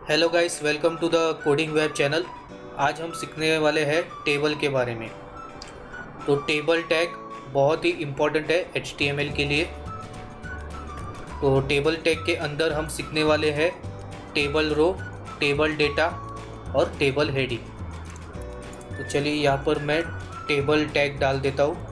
Hello guys, welcome to the coding web channel. आज हम सीखने वाले हैं टेबल के बारे में। तो टेबल टैग बहुत ही इम्पोर्टेंट है HTML के लिए। तो टेबल टैग के अंदर हम सीखने वाले हैं टेबल रो, टेबल डेटा और टेबल हेडिंग। तो चलिए यहाँ पर मैं टेबल टैग डाल देता हूँ।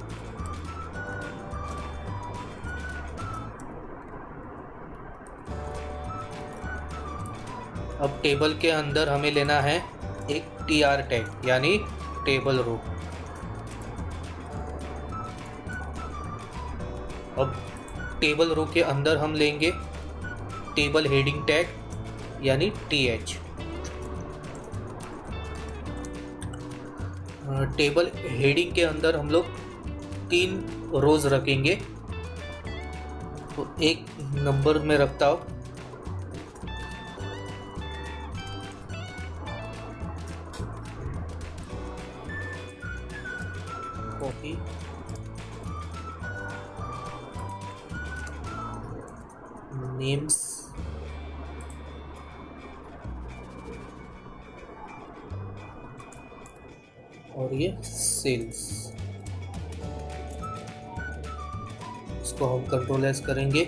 अब टेबल के अंदर हमें लेना है एक TR टैग यानी टेबल रो। अब टेबल रो के अंदर हम लेंगे टेबल हेडिंग टैग यानी TH। टेबल हेडिंग के अंदर हम लोग 3 रोज रखेंगे। तो एक नंबर में रखता हूँ, कॉपी, नेम्स, और ये सेल्स। इसको हम कंट्रोल एस करेंगे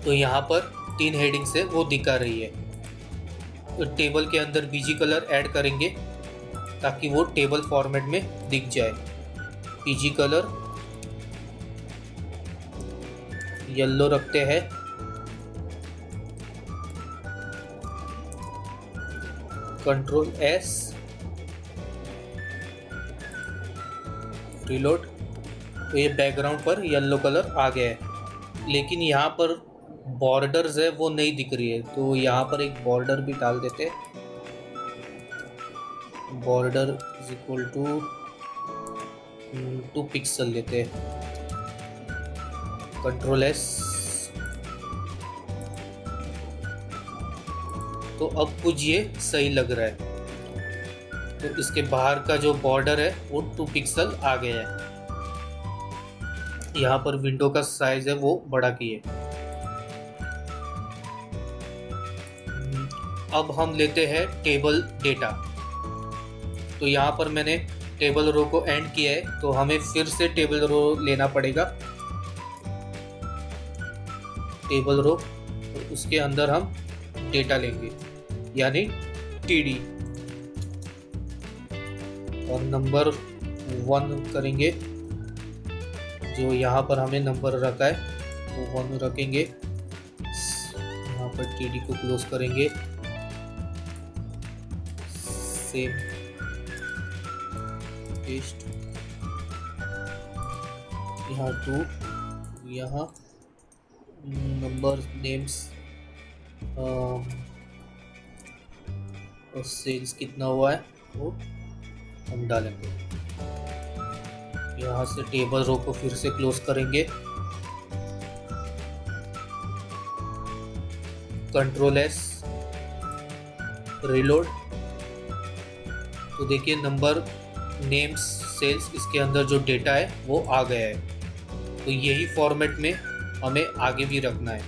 तो यहाँ पर 3 हेडिंग्स है वो दिखा रही है। तो टेबल के अंदर बीजी कलर ऐड करेंगे ताकि वो टेबल फॉर्मेट में दिख जाए। पीजी कलर येलो रखते हैं। Control S, reload. तो ये बैकग्राउंड पर येलो कलर आ गया है, लेकिन यहाँ पर बॉर्डर्स है वो नहीं दिख रही है। तो यहाँ पर एक बॉर्डर भी डाल देते हैं। Border is equal to 2 pixel लेते हैं। Control S. तो अब कुछ ये सही लग रहा है। तो इसके बाहर का जो बॉर्डर है वो 2 पिक्सल आ गया है। यहाँ पर विंडो का साइज है वो बड़ा किए। अब हम लेते हैं टेबल डेटा। तो यहाँ पर मैंने टेबल रो को एंड किया है, तो हमें फिर से टेबल रो लेना पड़ेगा। टेबल रो, और उसके अंदर हम डेटा लेंगे यानी TD, और नंबर 1 करेंगे। जो यहाँ पर हमें नंबर रखा है वो 1 रखेंगे। यहाँ पर TD को क्लोज करेंगे। सेम पेस्ट, यहाँ 2, यहाँ नंबर, नेम्स और सेल्स कितना हुआ है वो हम डालेंगे। यहाँ से टेबल रो को फिर से क्लोज करेंगे। Control S, reload. तो देखिए नंबर, नेम्स, सेल्स, इसके अंदर जो डेटा है वो आ गया है। तो यही फॉर्मेट में हमें आगे भी रखना है।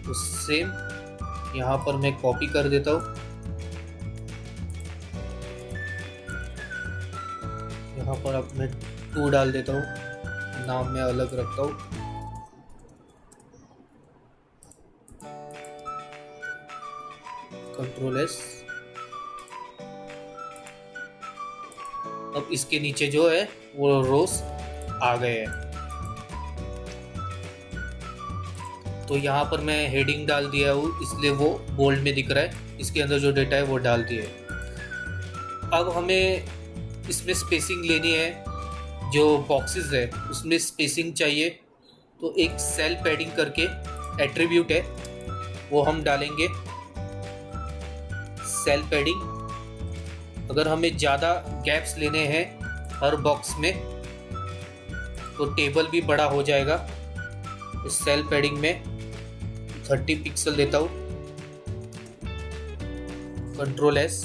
तो सेम यहाँ पर मैं कॉपी कर देता हूँ। यहाँ पर अब मैं 2 डाल देता हूँ, नाम मैं अलग रखता हूँ। Control S. अब इसके नीचे जो है वो रोज आ गए हैं। तो यहाँ पर मैं हेडिंग डाल दिया हूँ, इसलिए वो बोल्ड में दिख रहा है। इसके अंदर जो डेटा है वो डाल दिया है। अब हमें इसमें स्पेसिंग लेनी है। जो बॉक्सेस है उसमें स्पेसिंग चाहिए। तो एक सेल पैडिंग करके एट्रीब्यूट है वो हम डालेंगे। सेल पैडिंग, अगर हमें ज़्यादा गैप्स लेने हैं हर बॉक्स में तो टेबल भी बड़ा हो जाएगा। तो सेल पैडिंग में 30 पिक्सल देता हूँ। Control S.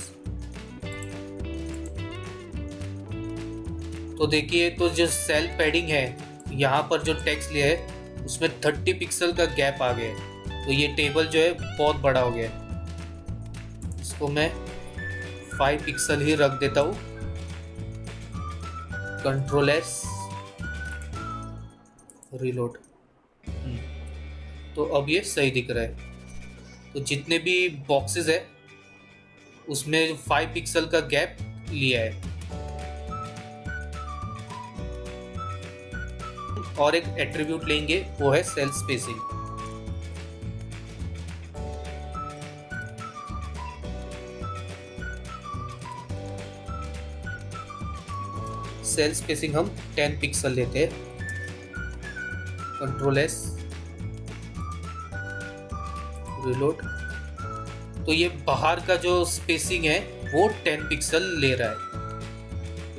तो देखिए, तो जो सेल पैडिंग है यहाँ पर जो टेक्स्ट लिया है उसमें 30 पिक्सल का गैप आ गया है। तो ये टेबल जो है बहुत बड़ा हो गया है। इसको मैं 5 पिक्सल ही रख देता हूँ। Control S, reload. तो अब ये सही दिख रहा है। तो जितने भी बॉक्सेस है उसमें 5 पिक्सल का गैप लिया है। और एक एट्रीब्यूट लेंगे, वो है सेल स्पेसिंग। सेल स्पेसिंग हम 10 पिक्सल लेते हैं। Control S, reload. तो ये बाहर का जो स्पेसिंग है वो 10 पिक्सल ले रहा है,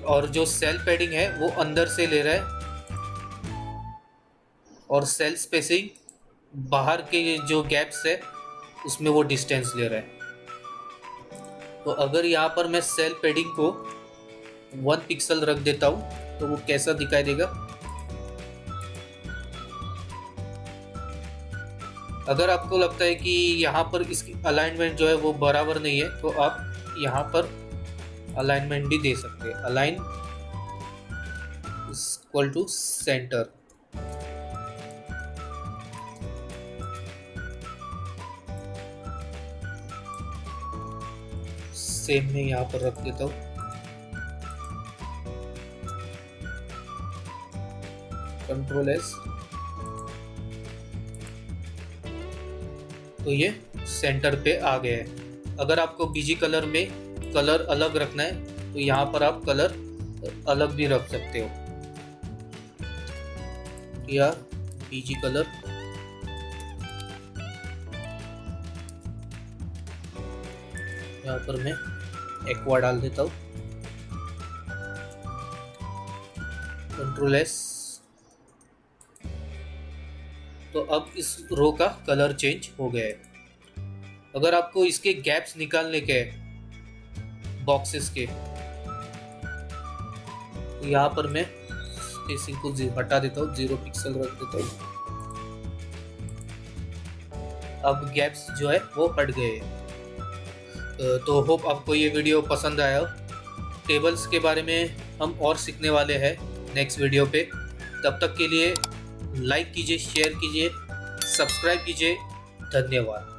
और जो सेल पैडिंग है वो अंदर से ले रहा है, और सेल स्पेसिंग बाहर के जो गैप्स है उसमें वो डिस्टेंस ले रहा है। तो अगर यहाँ पर मैं सेल पैडिंग को 1 पिक्सल रख देता हूँ तो वो कैसा दिखाई देगा। अगर आपको लगता है कि यहाँ पर इसकी अलाइनमेंट जो है वो बराबर नहीं है तो आप यहाँ पर अलाइनमेंट भी दे सकते हैं। Align equal to center. Same में यहाँ पर रख देता हूँ। Control S. तो ये सेंटर पे आ गया है। अगर आपको बीजी कलर में कलर अलग रखना है तो यहाँ पर आप कलर अलग भी रख सकते हो, या बीजी कलर यहाँ पर मैं एक्वा डाल देता हूँ। Control S. तो अब इस रो का कलर चेंज हो गया है। अगर आपको इसके गैप्स निकालने के बॉक्सेस के, तो यहाँ पर मैं स्पेसिंग को हटा देता हूँ, 0 पिक्सल रख देता हूँ। अब गैप्स जो है वो हट गए। तो होप आपको ये वीडियो पसंद आया। टेबल्स के बारे में हम और सीखने वाले हैं नेक्स्ट वीडियो पे। तब तक के लिए लाइक कीजिए, शेयर कीजिए, सब्सक्राइब कीजिए। धन्यवाद।